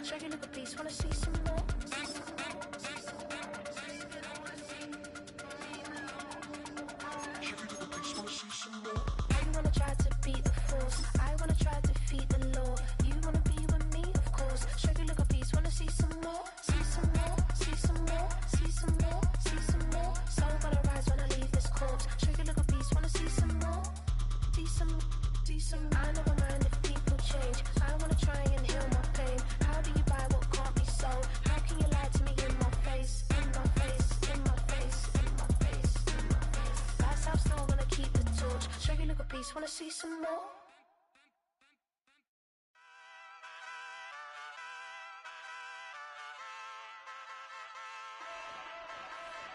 Show you look a beast, wanna see some more? You wanna try to beat the force, I wanna try to defeat the law. You wanna be with me, of course. Show you look a beast, wanna see some more? See some more, see some more, see some more, see some more. Soul gonna rise when I leave this corpse. Show you look a beast, wanna see some more? See some, see some. I never mind if people change. I wanna try and heal my pain. How do you buy what can't be sold? How can you lie to me in my face? In my face, in my face, in my face, in my face. That's how still gonna keep the torch. Show you look a beast, wanna see some more?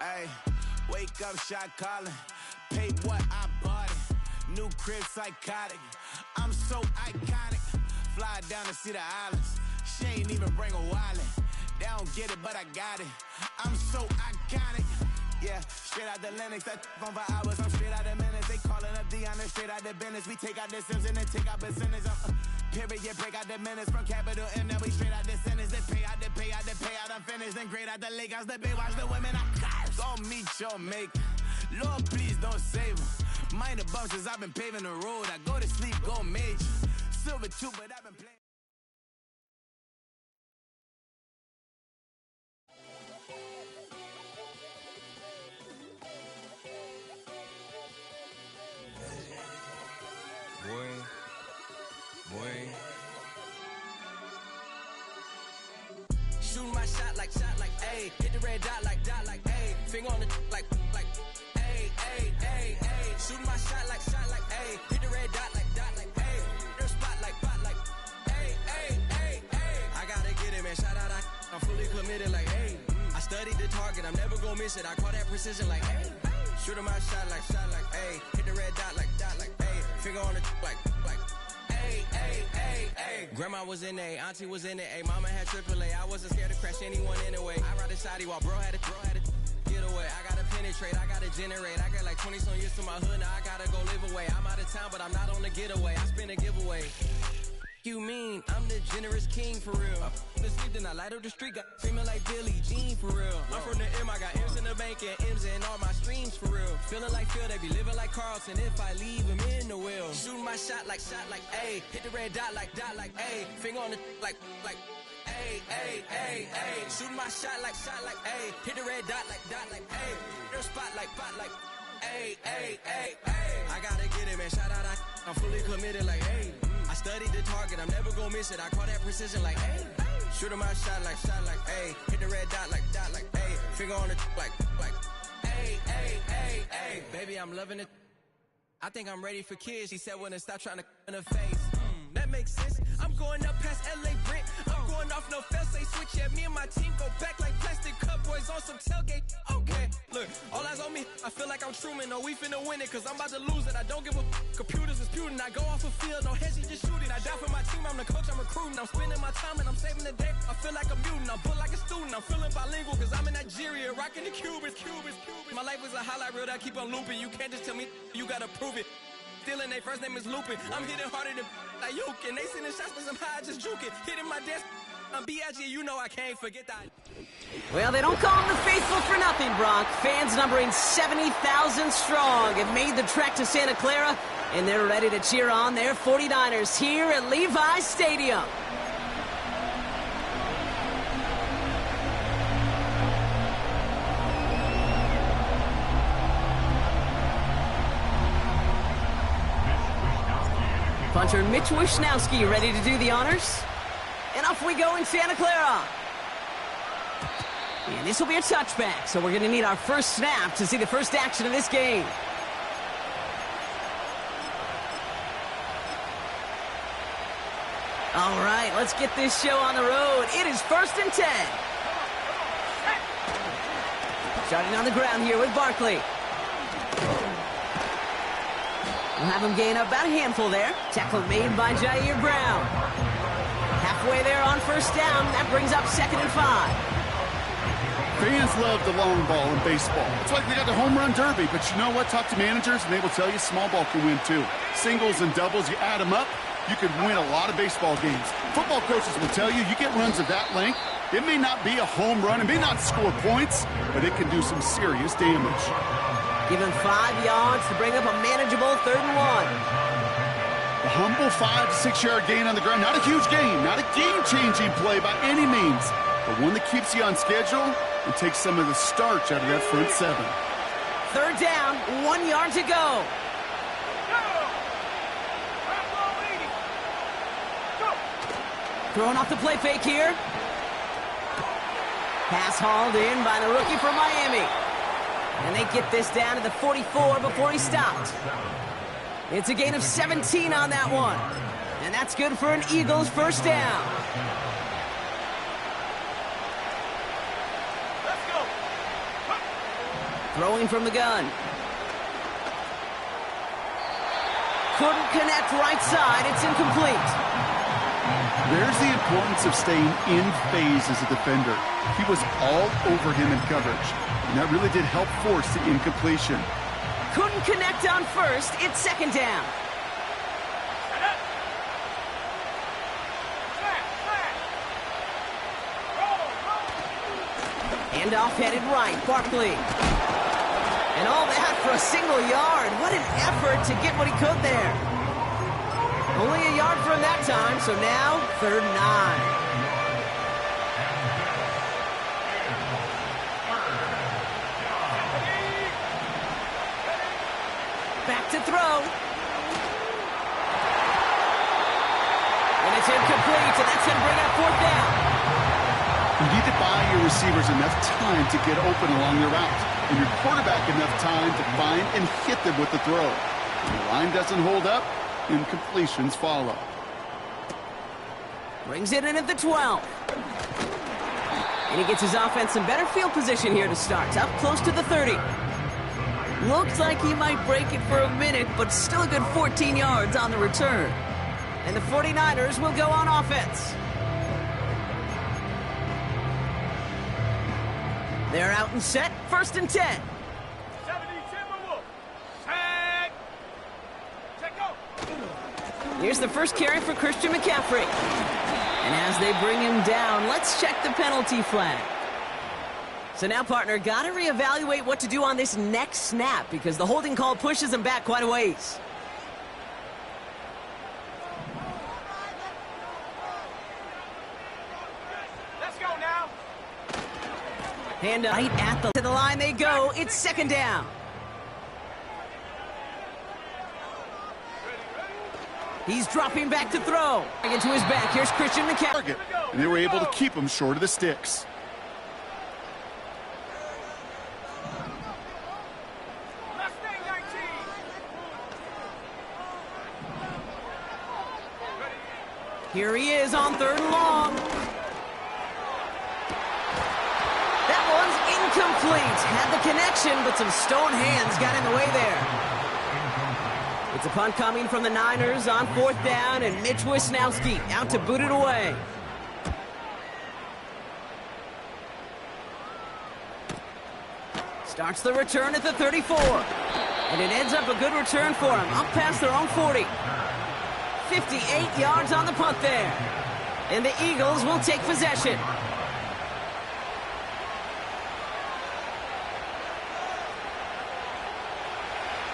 Ay, wake up, shot calling. Pay what I bought it. New crib psychotic. I'm so iconic. Fly down to see the islands. She ain't even bring a wallet. They don't get it, but I got it. I'm so iconic. Yeah, straight out the Linux. That on for hours. I'm straight out the minutes. They calling up Dion and straight out the business. We take out the Sims and then take out percentage. Period, break out the minutes from capital M. Now we straight out the sentence. They pay out the payout. I'm finished. Then grade out the Lakers. The bay watch the women. I got it. Go meet your maker. Lord, please don't save them. Minor bumps as I've been paving the road. I go to sleep, go major. Silver too, but I've been playing. Shooting my shot like, ayy. Hit the red dot like, ayy. Finger on the like, ayy, ayy, ayy, ayy. Shooting my shot like, ayy. Hit the red dot like, ayy. Their spot like, ayy, ayy, ayy, ayy. I gotta get it, man. Shout out, I'm fully committed like, ayy. I studied the target, I'm never gonna miss it. I call that precision like, ayy. Shooting my shot like, ayy. Hit the red dot like, ayy. Finger on the like, ayy, ayy, ayy, ayy. Grandma was in A, auntie was in A, mama had AAA. I wasn't scared to crash anyone anyway. I ride a shotty while bro had to get away. I gotta penetrate, I gotta generate. I got like 20 some years to my hood, now I gotta go live away. I'm out of town, but I'm not on the getaway. I spin a giveaway. You mean I'm the generous king for real? The sleep, then I light up the street, got screaming like Billie Jean for real. I'm from the M, I got M's in the bank and M's in all my streams for real. Feeling like Phil, they be living like Carlson if I leave him in the wheel. Shooting my shot like, ayy. Hit the red dot like, ayy. Finger on the like, ayy, ayy, ayy, ayy. Shooting my shot like, ayy. Hit the red dot like, ayy. Their spot like, ayy, ayy, ayy, ayy. I gotta get it, man. Shout out, I'm fully committed like, ayy. I studied the target, I'm never gonna miss it. I call that precision like, ayy. Shooting my shot like, ayy. Hit the red dot like, ayy. Finger on the like, ayy, ayy, ayy, ayy. Baby, I'm loving it. I think I'm ready for kids. She said when to stop trying to in her face. That makes sense. I'm going up past LA Brent. I'm going off no fail, say switch. Yeah, me and my team go back like plastic cup boys on some tailgate. Okay, look, all eyes on me. I feel like I'm Truman. No, we finna win it, cause I'm about to lose it. I don't give a computers is putin'. I go off a field, no heads, just shooting. I die for my team, I'm the coach, I'm recruiting. I'm spending my time and I'm saving the day. I feel like a mutant, I'm built like a student. I'm feeling bilingual, cause I'm in Nigeria, rocking the Cubans. My life is a highlight reel that I keep on looping. You can't just tell me, you gotta prove it. Stealing, they first name is Lupin. I'm hitting harder than like Yuke, and they sending shots, but somehow I just juke it. Hitting my desk, I'm B.I.G., you know I can't forget that. Well, they don't call them the faithful for nothing, Bronc. Fans numbering 70,000 strong have made the trek to Santa Clara, and they're ready to cheer on their 49ers here at Levi's Stadium. Punter Mitch Wishnowsky ready to do the honors. And off we go in Santa Clara. And this will be a touchback, so we're going to need our first snap to see the first action of this game. All right, let's get this show on the road. It is 1st and 10. Starting on the ground here with Barkley. We'll have him gain up about a handful there. Tackle made by Jair Brown. Halfway there on first down. That brings up 2nd and 5. Fans love the long ball in baseball. It's like they got the home run derby, but you know what? Talk to managers, and they will tell you small ball can win too. Singles and doubles, you add them up, you can win a lot of baseball games. Football coaches will tell you get runs of that length. It may not be a home run, it may not score points, but it can do some serious damage. Give him 5 yards to bring up a manageable 3rd and 1. A humble 5 to 6 yard gain on the ground. Not a huge gain, not a game-changing play by any means, but one that keeps you on schedule and takes some of the starch out of that front 7. 3rd down, 1 yard to go. Throwing off the play fake here. Pass hauled in by the rookie from Miami. And they get this down to the 44 before he stopped. It's a gain of 17 on that one. And that's good for an Eagles 1st down. Let's go. Throwing from the gun. Couldn't connect right side. It's incomplete. There's the importance of staying in phase as a defender. He was all over him in coverage, and that really did help force the incompletion. Couldn't connect on 1st. It's 2nd down. Handoff headed right. Barkley. And all that for a single yard. What an effort to get what he could there. Only a yard from that time, so now 3rd and 9. Back to throw. And it's incomplete, and that's going to bring up 4th down. You need to buy your receivers enough time to get open along their route, and your quarterback enough time to find and hit them with the throw. When the line doesn't hold up, incompletions follow. Brings it in at the 12. And he gets his offense in better field position here to start. Up close to the 30. Looks like he might break it for a minute, but still a good 14 yards on the return. And the 49ers will go on offense. They're out and set. 1st and 10. 70 Timberwolves. Tag. Check out. Here's the first carry for Christian McCaffrey. And as they bring him down, let's check the penalty flag. So now, partner, got to reevaluate what to do on this next snap because the holding call pushes him back quite a ways. Let's go now. And right at the line they go. It's 2nd down. He's dropping back to throw. Into his back. Here's Christian McCaffrey. And they were able to keep him short of the sticks. Mustang 19. Here he is on 3rd and long. That one's incomplete. Had the connection, but some stone hands got in the way there. It's a punt coming from the Niners on 4th down, and Mitch Wisnowski out to boot it away. Starts the return at the 34. And it ends up a good return for him, up past their own 40. 58 yards on the punt there. And the Eagles will take possession.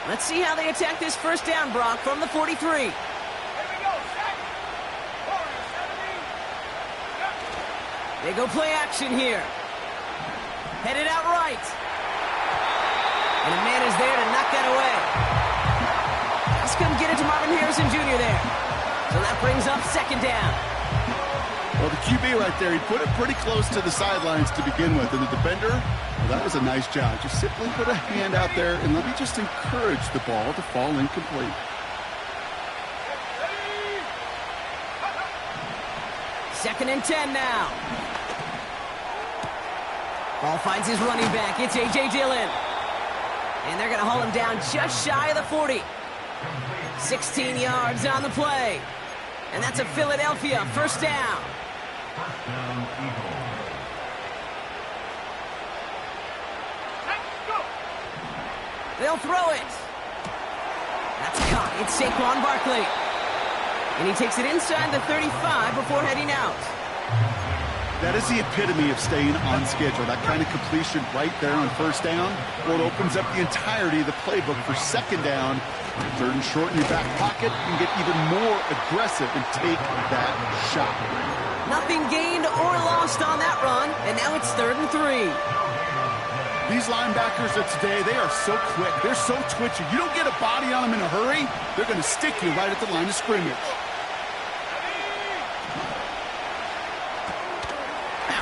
Let's see how they attack this 1st down, Brock, from the 43. Here we go. They go play action here. Headed out right. And a man is there to knock that away. Let's come get it to Marvin Harrison Jr. there. So that brings up 2nd down. Well, the QB right there, he put it pretty close to the sidelines to begin with. And the defender, well, that was a nice job. Just simply put a hand out there and let me just encourage the ball to fall incomplete. Second and 10 now. Ball finds his running back. It's A.J. Dillon. And they're going to haul him down just shy of the 40. 16 yards on the play. And that's a Philadelphia 1st down. They'll throw it. That's caught. It's Saquon Barkley. And he takes it inside the 35 before heading out. That is the epitome of staying on schedule. That kind of completion right there on first down. Well, it opens up the entirety of the playbook for second down. Third and short in your back pocket. You can get even more aggressive and take that shot. Nothing gained or lost on that run, and now it's 3rd and 3. These linebackers of today, they are so quick. They're so twitchy. You don't get a body on them in a hurry, they're going to stick you right at the line of scrimmage.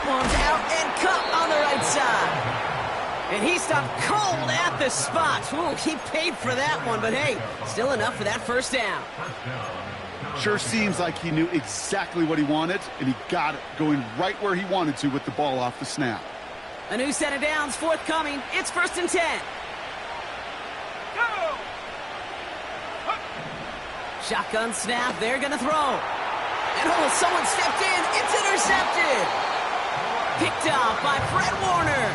One's out and cut on the right side. And he stopped cold at the spot. Ooh, he paid for that one, but hey, still enough for that first down. Sure seems like he knew exactly what he wanted, and he got it going right where he wanted to with the ball off the snap. A new set of downs forthcoming. It's 1st and 10. Shotgun snap, they're gonna throw. And someone stepped in, it's intercepted. Picked off by Fred Warner.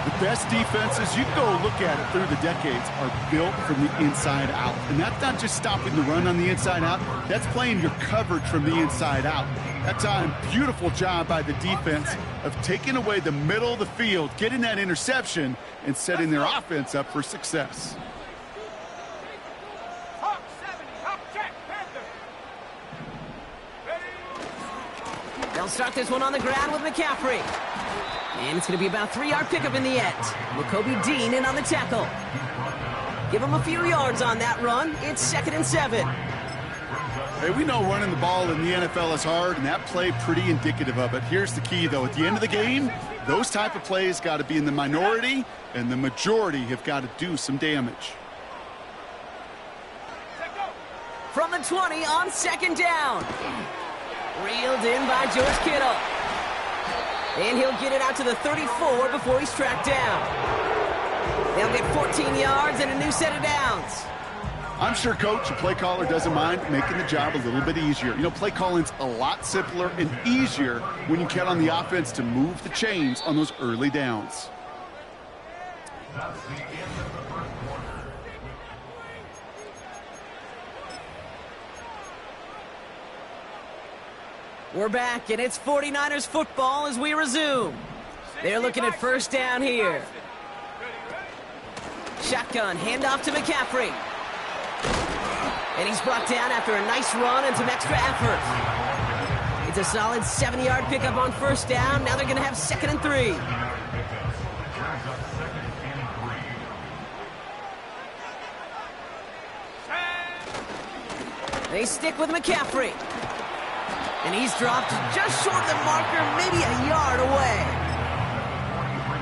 The best defenses, you can go look at it through the decades, are built from the inside out. And that's not just stopping the run on the inside out, that's playing your coverage from the inside out. That time, beautiful job by the defense of taking away the middle of the field, getting that interception, and setting their offense up for success. They'll start this one on the ground with McCaffrey. And it's going to be about a 3-yard pickup in the end. Jacoby Dean in on the tackle. Give him a few yards on that run. It's 2nd and 7. Hey, we know running the ball in the NFL is hard, and that play pretty indicative of it. Here's the key, though. At the end of the game, those type of plays got to be in the minority, and the majority have got to do some damage. From the 20 on 2nd down. Reeled in by George Kittle. And he'll get it out to the 34 before he's tracked down. They'll get 14 yards and a new set of downs. I'm sure coach, the play caller, doesn't mind making the job a little bit easier. You know, play calling's a lot simpler and easier when you count on the offense to move the chains on those early downs. We're back, and it's 49ers football as we resume. They're looking at first down here. Shotgun, handoff to McCaffrey. And he's brought down after a nice run and some extra effort. It's a solid 7-yard pickup on first down. Now they're going to have 2nd and 3. They stick with McCaffrey. And he's dropped just short of the marker, maybe a yard away.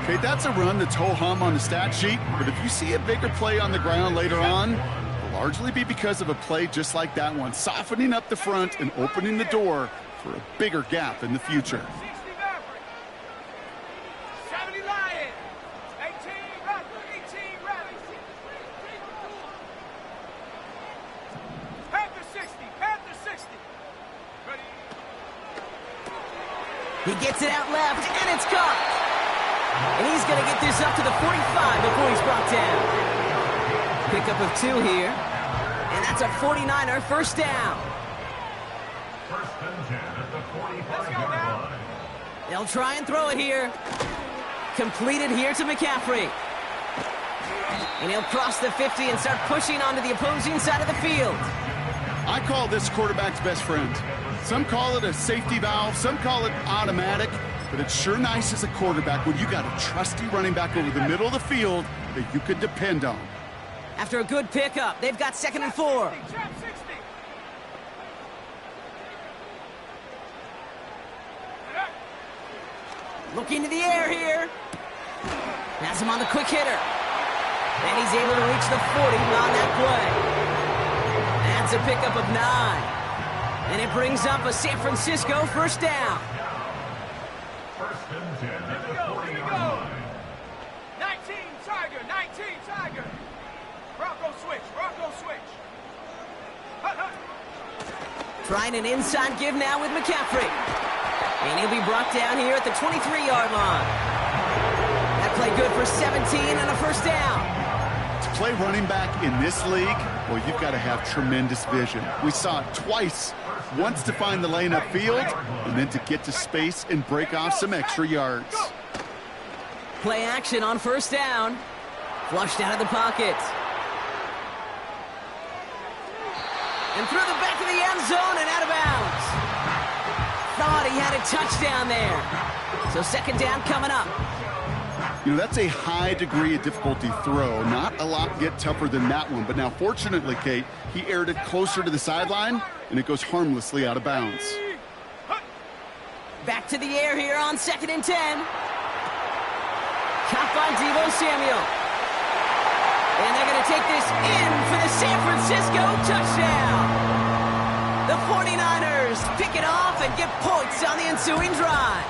Okay, that's a run that's ho-hum on the stat sheet, but if you see a bigger play on the ground later on, it'll largely be because of a play just like that one, softening up the front and opening the door for a bigger gap in the future. He gets it out left, and it's caught. And he's going to get this up to the 45 before he's brought down. Pickup of 2 here. And that's a 49er first down. First and 10 at the 45-yard line. They'll try and throw it here. Completed here to McCaffrey. And he'll cross the 50 and start pushing onto the opposing side of the field. I call this quarterback's best friend. Some call it a safety valve, some call it automatic, but it's sure nice as a quarterback when you got a trusty running back over the middle of the field that you can depend on. After a good pickup, they've got 2nd and 4. Looking to the air here. Has him on the quick hitter. And he's able to reach the 40 on that play. That's a pickup of 9. And it brings up a San Francisco first down. First and 10 at the 40-yard line. 19 Tiger. Bronco switch. Trying an inside give now with McCaffrey. And he'll be brought down here at the 23-yard line. That play good for 17 and a first down. To play running back in this league, Well, you've got to have tremendous vision. We saw it twice. Once to find the lane upfield, and then to get to space and break off some extra yards. Play action on first down. Flushed out of the pocket. And through the back of the end zone and out of bounds. Thought he had a touchdown there. So second down coming up. You know, that's a high degree of difficulty throw. Not a lot get tougher than that one. But now, fortunately, Kate, he aired it closer to the sideline, and it goes harmlessly out of bounds. Back to the air here on 2nd and 10. Caught by Deebo Samuel. And they're going to take this in for the San Francisco touchdown. The 49ers pick it off and get points on the ensuing drive.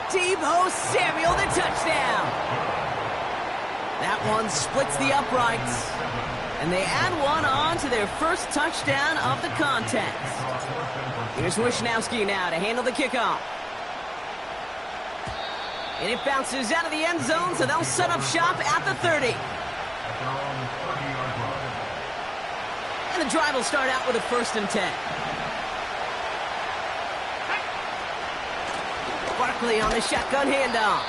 Deebo Samuel, the touchdown. That one splits the uprights. And they add one on to their first touchdown of the contest. Here's Wishnowski now to handle the kickoff. And it bounces out of the end zone, so they'll set up shop at the 30. And the drive will start out with a 1st and 10. Barkley on the shotgun handoff.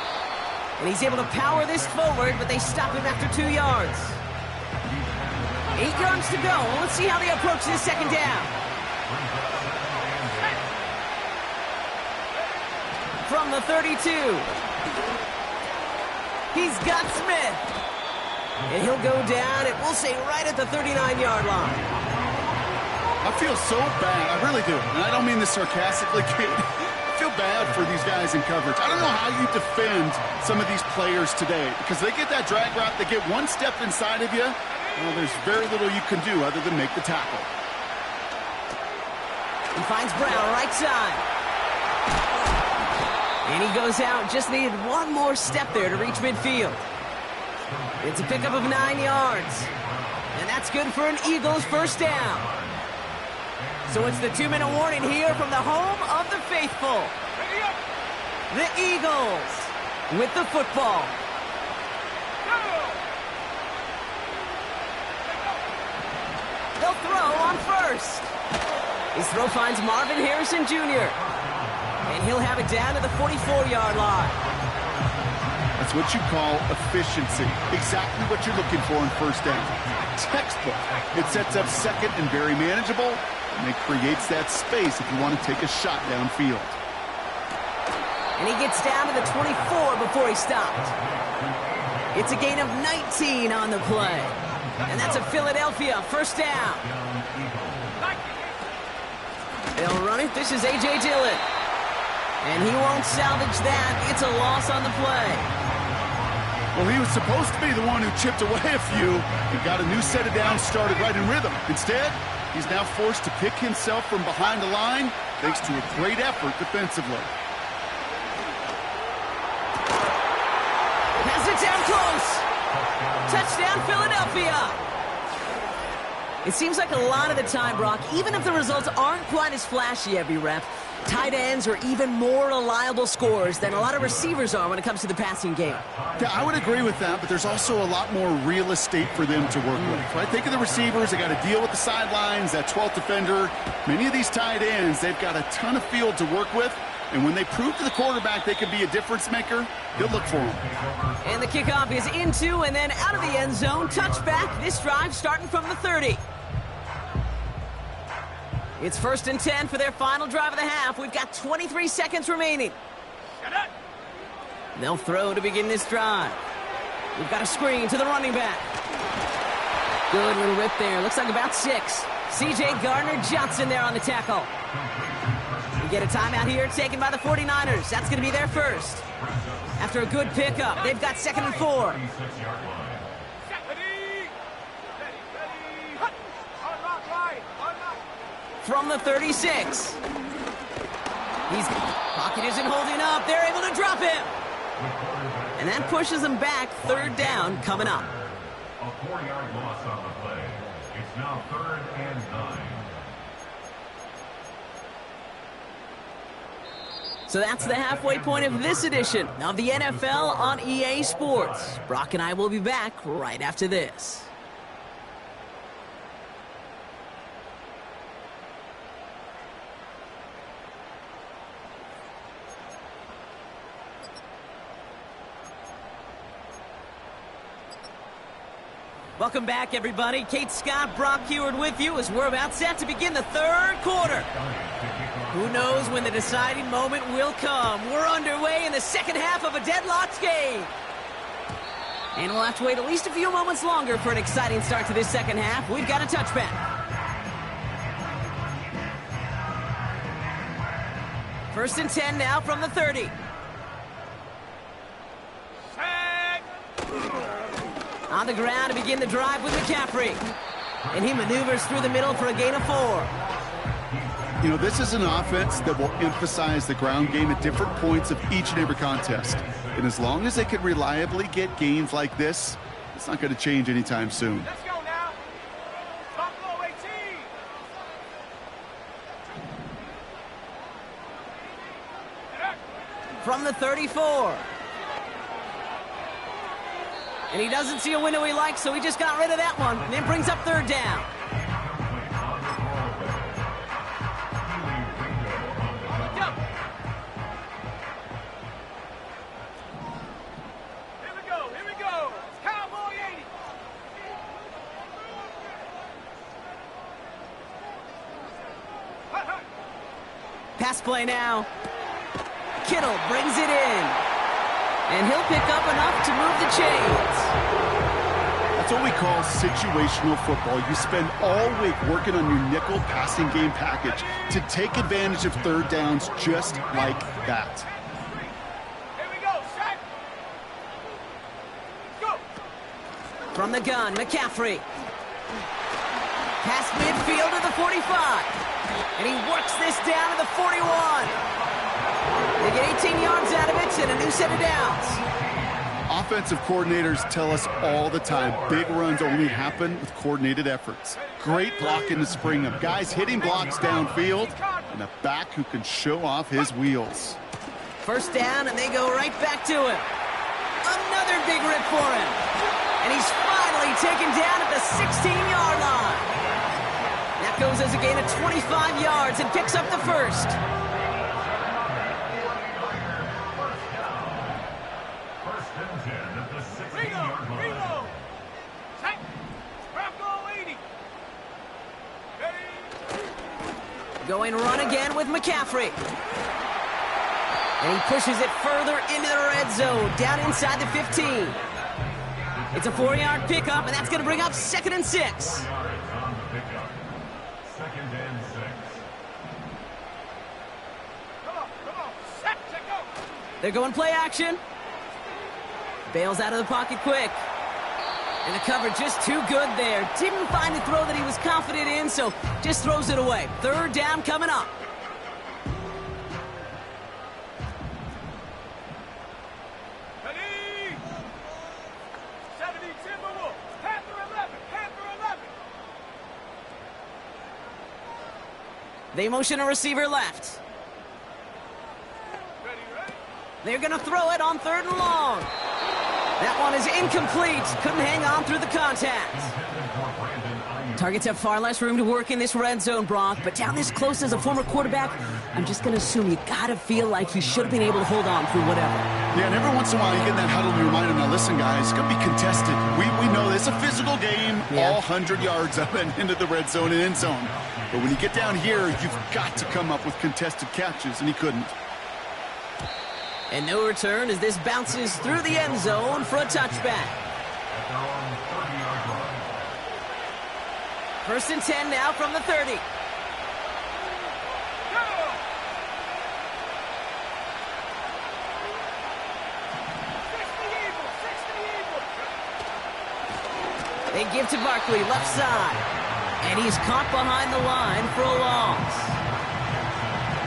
And he's able to power this forward, but they stop him after 2 yards. 8 yards to go. Well, let's see how they approach this second down. From the 32. He's got Smith. And he'll go down, and we'll say right at the 39-yard line. I feel so bad. I really do. And I don't mean this sarcastically, Kate. I feel bad for these guys in coverage. I don't know how you defend some of these players today because they get that drag route, they get one step inside of you. Well, there's very little you can do other than make the tackle. He finds Brown right side. And he goes out, just needed one more step there to reach midfield. It's a pickup of 9 yards. And that's good for an Eagles first down. So it's the 2-minute warning here from the home of the faithful. The Eagles with the football. They'll throw on first. His throw finds Marvin Harrison Jr. And he'll have it down to the 44-yard line. That's what you call efficiency. Exactly what you're looking for in first down. Textbook. It sets up second and very manageable, and it creates that space if you want to take a shot downfield. And he gets down to the 24 before he stopped. It's a gain of 19 on the play. And that's a Philadelphia first down. They'll run it. This is A.J. Dillon. And he won't salvage that. It's a loss on the play. Well, he was supposed to be the one who chipped away a few and got a new set of downs started right in rhythm. Instead, he's now forced to pick himself from behind the line thanks to a great effort defensively. Has it down close. Touchdown, Philadelphia. It seems like a lot of the time, Brock, even if the results aren't quite as flashy every rep, tight ends are even more reliable scorers than a lot of receivers are when it comes to the passing game. Yeah, I would agree with that, but there's also a lot more real estate for them to work with. Right? Think of the receivers. They got to deal with the sidelines, that 12th defender. Many of these tight ends, they've got a ton of field to work with. And when they prove to the quarterback they can be a difference maker, he'll look for them. And the kickoff is into and then out of the end zone. Touchback. This drive starting from the 30. It's 1st and 10 for their final drive of the half. We've got 23 seconds remaining. They'll throw to begin this drive. We've got a screen to the running back. Good little rip there. Looks like about 6. C.J. Gardner-Johnson there on the tackle. We get a timeout here taken by the 49ers. That's going to be their first. After a good pickup, they've got 2nd and 4. From the 36. Pocket isn't holding up. They're able to drop him. And that pushes them back. 3rd down coming up. A 4-yard loss on the play. It's now 3rd and 9. So that's the halfway point of this edition of the NFL on EA Sports. Brock and I will be back right after this. Welcome back, everybody. Kate Scott, Brock Heward with you as we're about set to begin the third quarter. Who knows when the deciding moment will come? We're underway in the second half of a deadlocked game. And we'll have to wait at least a few moments longer for an exciting start to this second half. We've got a touchback. First and 10 now from the 30. On the ground to begin the drive with McCaffrey. And he maneuvers through the middle for a gain of 4. You know, this is an offense that will emphasize the ground game at different points of each and every contest. And as long as they can reliably get gains like this, it's not going to change anytime soon. Let's go now. Buffalo 18. From the 34. And he doesn't see a window he likes, so he just got rid of that one. And then brings up third down. Here we go. Cowboy 80. Pass play now. Kittle brings it in. And he'll pick up enough to move the chains. That's what we call situational football. You spend all week working on your nickel passing game package to take advantage of third downs just like that. Here we go. Set. Go. From the gun, McCaffrey. Past midfield to the 45. And he works this down to the 41. They get 18 yards out of it and a new set of downs. Offensive coordinators tell us all the time, big runs only happen with coordinated efforts. Great blocking to spring them. Guys hitting blocks downfield, and a back who can show off his wheels. First down, and they go right back to him. Another big rip for him. And he's finally taken down at the 16-yard line. That goes as a gain of 25 yards and picks up the first. Going run again with McCaffrey. And he pushes it further into the red zone, down inside the 15. It's a 4-yard pickup, and that's going to bring up 2nd and 6. They're going play action. Bails out of the pocket quick. And the cover just too good there. Didn't find the throw that he was confident in, so just throws it away. Third down coming up. Ready? 70 Timberwolves. Panther 11. Panther 11. They motion a receiver left. Ready? They're going to throw it on 3rd and long. That one is incomplete. Couldn't hang on through the contact. Targets have far less room to work in this red zone, Brock, but down this close as a former quarterback, I'm just going to assume you got to feel like he should have been able to hold on through whatever. Yeah, and every once in a while you get in that huddle and you remind them, now listen, guys, it's going to be contested. We know this is a physical game, all 100 yards up and into the red zone and end zone. But when you get down here, you've got to come up with contested catches, and he couldn't. And no return as this bounces through the end zone for a touchback. First and 10 now from the 30. They give to Barkley, left side. And he's caught behind the line for a loss.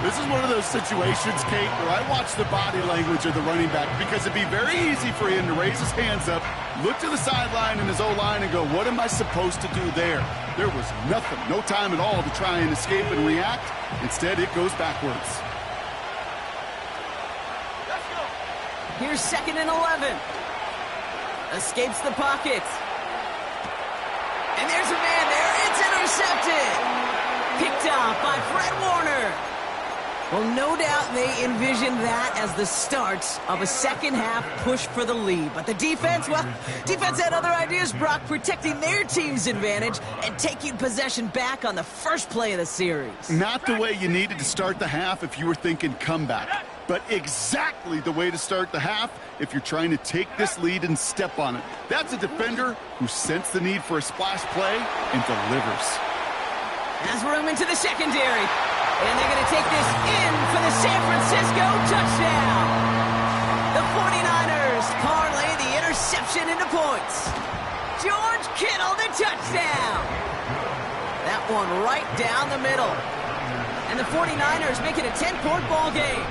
This is one of those situations, Kate, where I watch the body language of the running back because it'd be very easy for him to raise his hands up, look to the sideline in his O-line and go, what am I supposed to do there? There was nothing, no time at all to try and escape and react. Instead, it goes backwards. Let's go. Here's 2nd and 11. Escapes the pocket. And there's a man there. It's intercepted. Picked off by Fred Warner. Well, no doubt they envisioned that as the start of a second-half push for the lead. But the defense, well, defense had other ideas, Brock, protecting their team's advantage and taking possession back on the first play of the series. Not the way you needed to start the half if you were thinking comeback, but exactly the way to start the half if you're trying to take this lead and step on it. That's a defender who sensed the need for a splash play and delivers. Has room into the secondary. And they're going to take this in for the San Francisco touchdown. The 49ers parlay the interception into points. George Kittle, the touchdown. That one right down the middle. And the 49ers make it a 10-point ball game.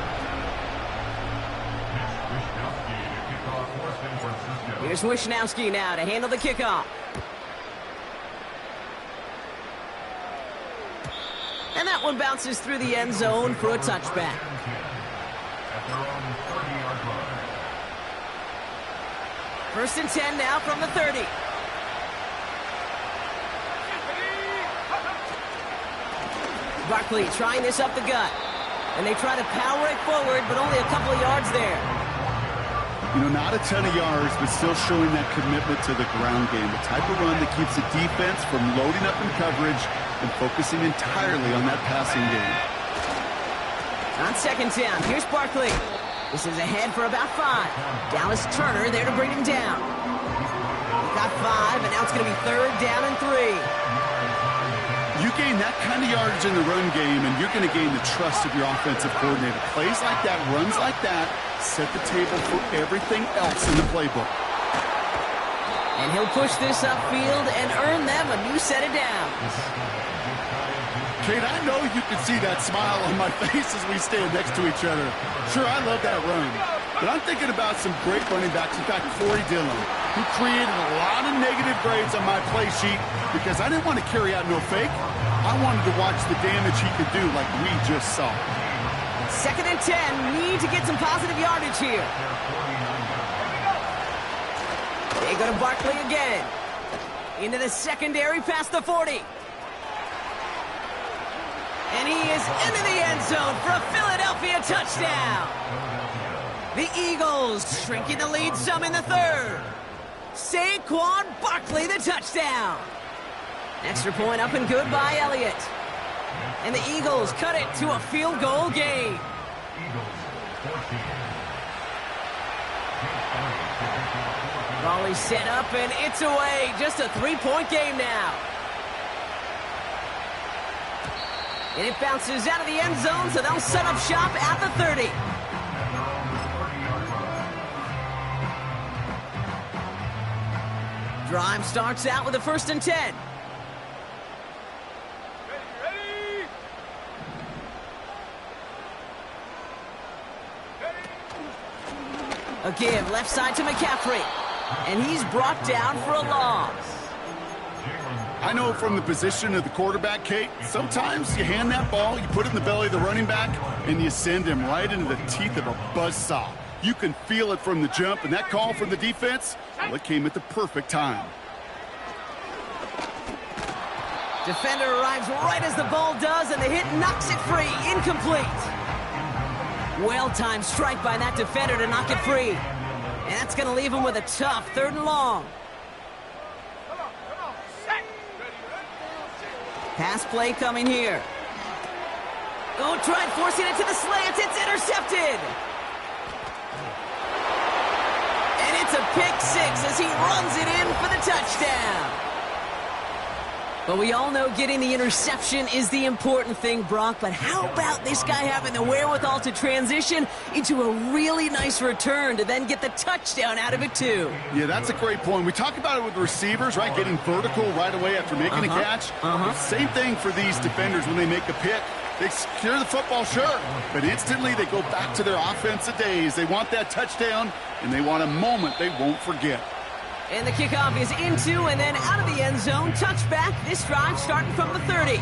Here's Wishnowski now to handle the kickoff. And that one bounces through the end zone for a touchback. First and 10 now from the 30. Barkley trying this up the gut. And they try to power it forward, but only a couple of yards there. You know, not a ton of yards, but still showing that commitment to the ground game. The type of run that keeps the defense from loading up in coverage and focusing entirely on that passing game. On second down, here's Barkley. This is ahead for about 5. Dallas Turner there to bring him down. Got 5, and now it's going to be 3rd down and 3. You gain that kind of yardage in the run game, and you're going to gain the trust of your offensive coordinator. Plays like that, runs like that, set the table for everything else in the playbook. And he'll push this upfield and earn them a new set of downs. Kate, I know you can see that smile on my face as we stand next to each other. Sure, I love that run. But I'm thinking about some great running backs. In fact, Corey Dillon, who created a lot of negative grades on my play sheet because I didn't want to carry out no fake. I wanted to watch the damage he could do like we just saw. 2nd and 10. Need to get some positive yardage here. They go to Barkley again. Into the secondary past the 40. And he is into the end zone for a Philadelphia touchdown. The Eagles shrinking the lead some in the 3rd. Saquon Barkley, the touchdown. Extra point up and good by Elliott. And the Eagles cut it to a field goal game. Volley set up and it's away. Just a 3-point game now. And it bounces out of the end zone, so they'll set up shop at the 30. Drive starts out with a 1st and 10. A give left side to McCaffrey. And he's brought down for a loss. I know from the position of the quarterback, Kate, sometimes you hand that ball, you put it in the belly of the running back, and you send him right into the teeth of a buzzsaw. You can feel it from the jump, and that call from the defense, well, it came at the perfect time. Defender arrives right as the ball does, and the hit knocks it free. Incomplete. Well-timed strike by that defender to knock it free. And that's going to leave him with a tough 3rd and long. Pass play coming here. Oh, tried forcing it to the slants. It's intercepted. And it's a pick 6 as he runs it in for the touchdown. But we all know getting the interception is the important thing, Brock. But how about this guy having the wherewithal to transition into a really nice return to then get the touchdown out of it, too? Yeah, that's a great point. We talk about it with receivers, right? Getting vertical right away after making a catch. Same thing for these defenders when they make a pick. They secure the football, sure, but instantly they go back to their offensive days. They want that touchdown, and they want a moment they won't forget. And the kickoff is into and then out of the end zone. Touchback. This drive starting from the 30.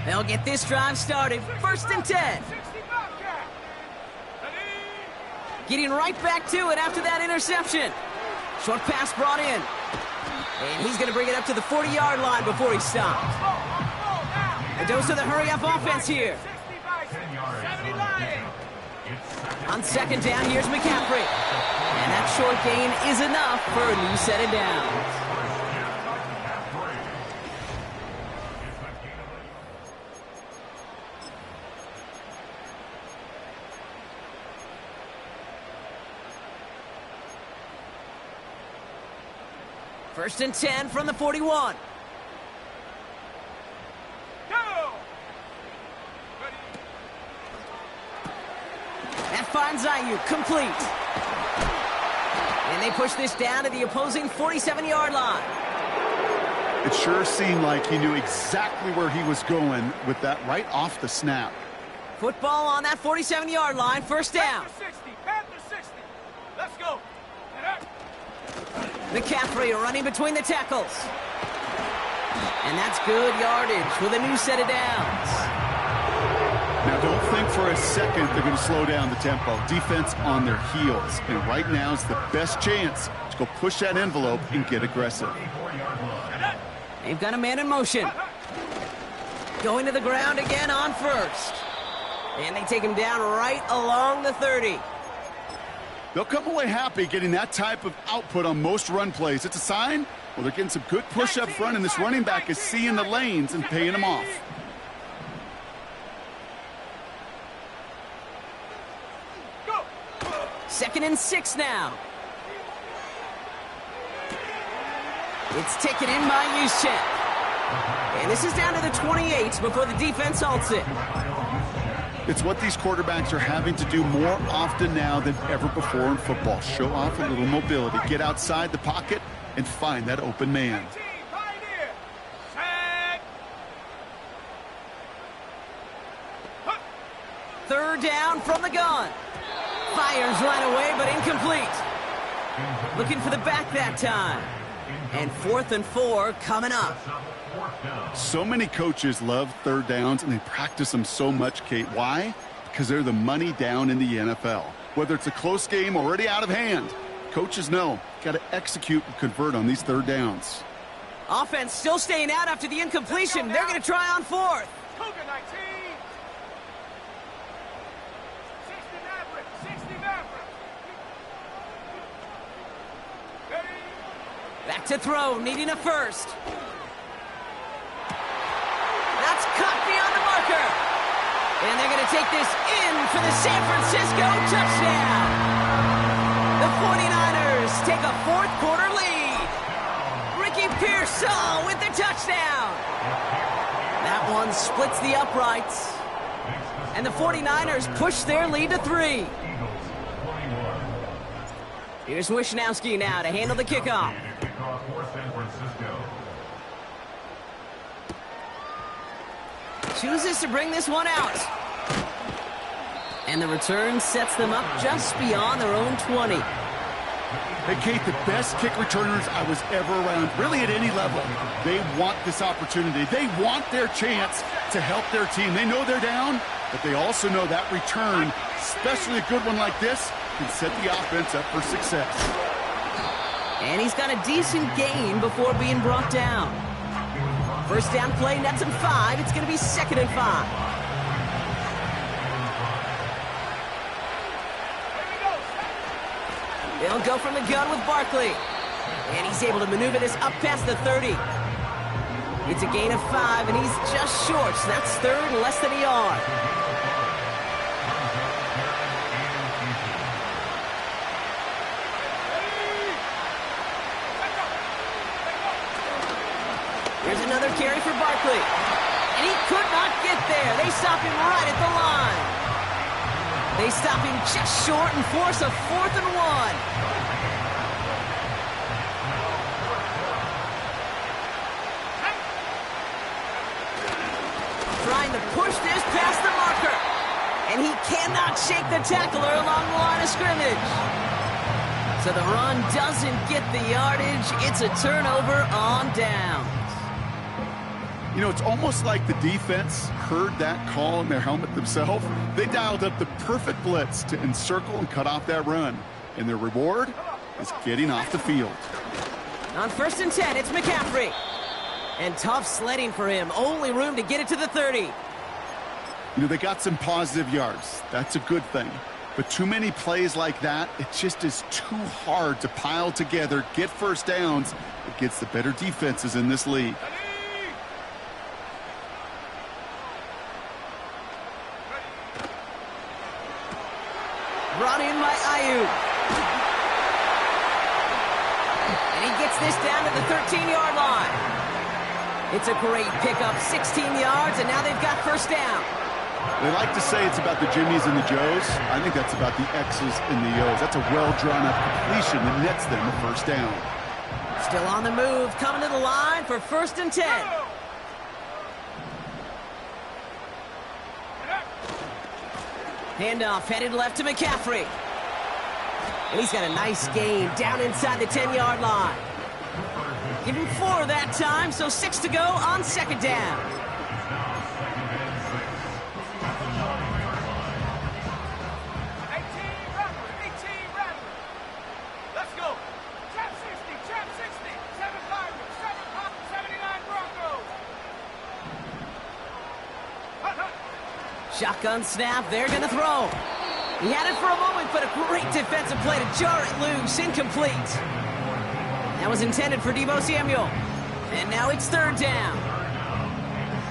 They'll get this drive started. 1st and 10. Getting right back to it after that interception. Short pass brought in. And he's going to bring it up to the 40-yard line before he stops. A dose of the hurry-up offense here. On second down, here's McCaffrey. And that short gain is enough for a new set of downs. First and 10 from the 41. That finds Ayuk, complete. And they push this down to the opposing 47-yard line. It sure seemed like he knew exactly where he was going with that right off the snap. Football on that 47-yard line, first down. Panther 60. Let's go. McCaffrey running between the tackles. And that's good yardage with a new set of downs. Now, don't think for a second they're going to slow down the tempo. Defense on their heels. And right now is the best chance to go push that envelope and get aggressive. They've got a man in motion. Going to the ground again on first. And they take him down right along the 30. They'll come away happy getting that type of output on most run plays. It's a sign, well, they're getting some good push up front, and this running back is seeing the lanes and paying them off. Second and 6 now. It's taken in by Juszczyk. And this is down to the 28 before the defense halts it. It's what these quarterbacks are having to do more often now than ever before in football. Show off a little mobility, get outside the pocket, and find that open man. Third down from the gun. Fires right away, but incomplete. Looking for the back that time. And 4th and 4 coming up. So many coaches love third downs, and they practice them so much, Kate. Why? Because they're the money down in the NFL. Whether it's a close game already out of hand, coaches know, got to execute and convert on these third downs. Offense still staying out after the incompletion. They're going to try on 4th. Cougar 19. 60 Maverick. 60 Maverick. Back to throw, needing a first. That's caught beyond the marker. And they're going to take this in for the San Francisco touchdown. The 49ers take a 4th quarter lead. Ricky Pearsall with the touchdown. That one splits the uprights. And the 49ers push their lead to 3. Here's Wishnowski now to handle the kickoff. Chooses to bring this one out. And the return sets them up just beyond their own 20. Hey, Kate, the best kick returners I was ever around, really at any level. They want this opportunity. They want their chance to help their team. They know they're down, but they also know that return, especially a good one like this, can set the offense up for success. And he's got a decent gain before being brought down. First down play, nets him 5. It's going to be 2nd and 5. They'll go from the gun with Barkley. And he's able to maneuver this up past the 30. It's a gain of 5, and he's just short. So that's 3rd and less than a yard. Here's another carry for Barkley. And he could not get there. They stop him right at the line. They stop him just short and force a 4th and 1. Trying to push this past the marker. And he cannot shake the tackler along the line of scrimmage. So the run doesn't get the yardage. It's a turnover on downs. You know, it's almost like the defense heard that call in their helmet themselves. They dialed up the perfect blitz to encircle and cut off that run. And their reward is getting off the field. On 1st and 10, it's McCaffrey. And tough sledding for him. Only room to get it to the 30. You know, they got some positive yards. That's a good thing. But too many plays like that, it just is too hard to pile together, get first downs against the better defenses in this league. Brought in by Ayuk. And he gets this down to the 13-yard line. It's a great pickup, 16 yards, and now they've got first down. They like to say it's about the Jimmies and the Joes. I think that's about the X's and the O's. That's a well-drawn-up completion that nets them a first down. Still on the move, coming to the line for 1st and 10. Handoff headed left to McCaffrey. And he's got a nice gain down inside the 10-yard line. Give him 4 that time, so 6 to go on 2nd down. Let's go. Trap 60, trap 60. 7-5, 79 Broncos. Shotgun snap, they're going to throw. He had it for a moment, but a great defensive play to jar it loose, incomplete. That was intended for Deebo Samuel. And now it's 3rd down.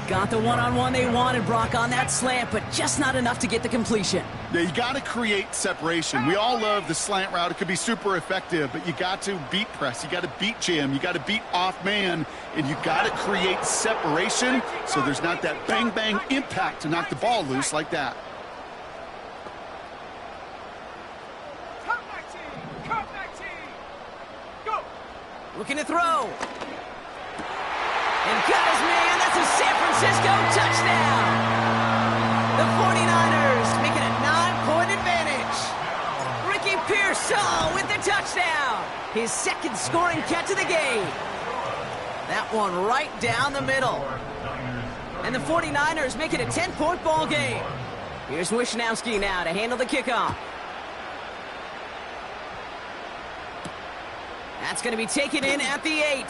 Got the one-on-one they wanted, Brock, on that slant, but just not enough to get the completion. Yeah, you got to create separation. We all love the slant route. It could be super effective, but you got to beat press. You got to beat jam. You got to beat off man, and you got to create separation so there's not that bang-bang impact to knock the ball loose like that. Looking to throw. And got his man. That's a San Francisco touchdown. The 49ers make it a 9-point advantage. Ricky Pearsall with the touchdown. His 2nd scoring catch of the game. That one right down the middle. And the 49ers make it a 10-point ball game. Here's Wishnowski now to handle the kickoff. That's going to be taken in at the 8.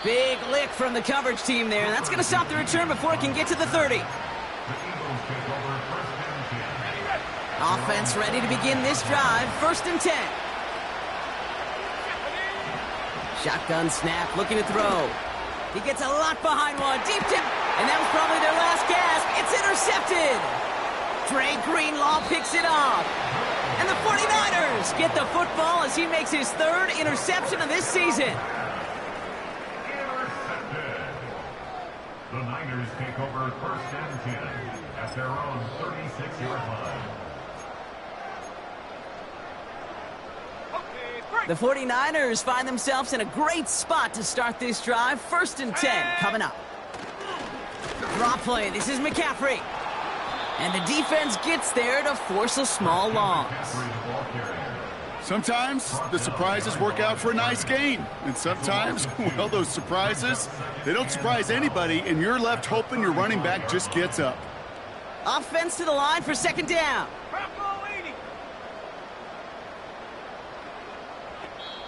Big lick from the coverage team there. That's going to stop the return before it can get to the 30. Offense ready to begin this drive. 1st and 10. Shotgun snap, looking to throw. He gets a lot behind one. Deep tip. And that was probably their last gasp. It's intercepted. Dre Greenlaw picks it off. And the 49ers get the football as he makes his 3rd interception of this season. Intercepted. The Niners take over 1st and 10 at their own 36-yard line. The 49ers find themselves in a great spot to start this drive. 1st and 10 coming up. Draw play. This is McCaffrey. And the defense gets there to force a small loss. Sometimes the surprises work out for a nice gain. And sometimes, well, those surprises, they don't surprise anybody, and you're left hoping your running back just gets up. Offense to the line for 2nd down.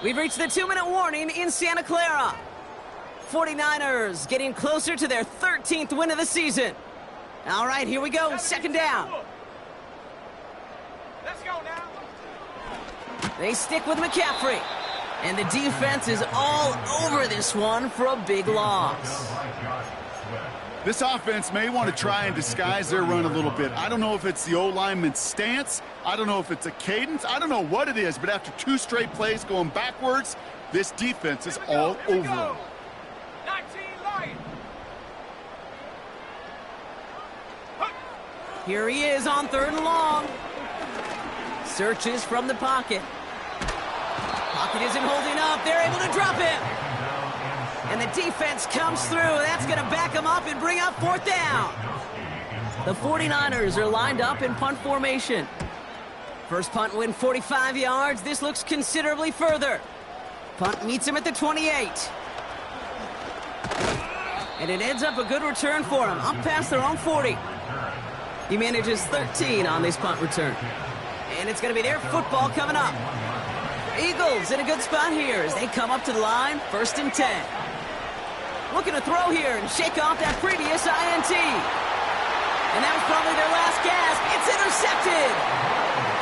We've reached the 2-minute warning in Santa Clara. 49ers getting closer to their 13th win of the season. All right, here we go. 2nd down. Let's go now. They stick with McCaffrey. And the defense is all over this one for a big loss. This offense may want to try and disguise their run a little bit. I don't know if it's the O-lineman's stance. I don't know if it's a cadence. I don't know what it is, but after 2 straight plays going backwards, this defense is all over them. 19 Lions. Here he is on 3rd and long. Searches from the pocket. Pocket isn't holding up. They're able to drop him. And the defense comes through. That's going to back him up and bring up 4th down. The 49ers are lined up in punt formation. First punt win 45 yards. This looks considerably further. Punt meets him at the 28. And it ends up a good return for him, up past their own 40. He manages 13 on this punt return. And it's going to be their football coming up. Eagles in a good spot here as they come up to the line, 1st and 10. Looking to throw here and shake off that previous INT. And that was probably their last gasp. It's intercepted.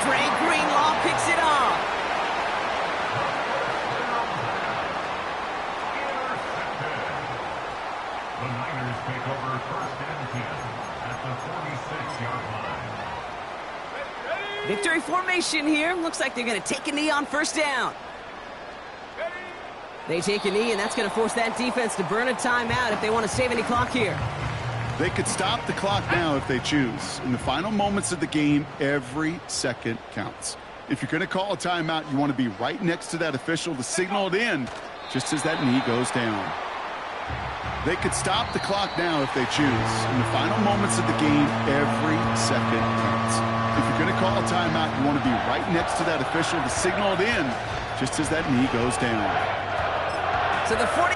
Dre Greenlaw picks it off. The Niners take over 1st and 10 at the 46-yard line. Victory formation here. Looks like they're going to take a knee on 1st down. They take a knee, and that's going to force that defense to burn a timeout if they want to save any clock here. They could stop the clock now if they choose. In the final moments of the game, every second counts. If you're going to call a timeout, you want to be right next to that official to signal it in just as that knee goes down. They could stop the clock now if they choose. In the final moments of the game, every second counts. If you're going to call a timeout, you want to be right next to that official to signal it in just as that knee goes down. So the 40...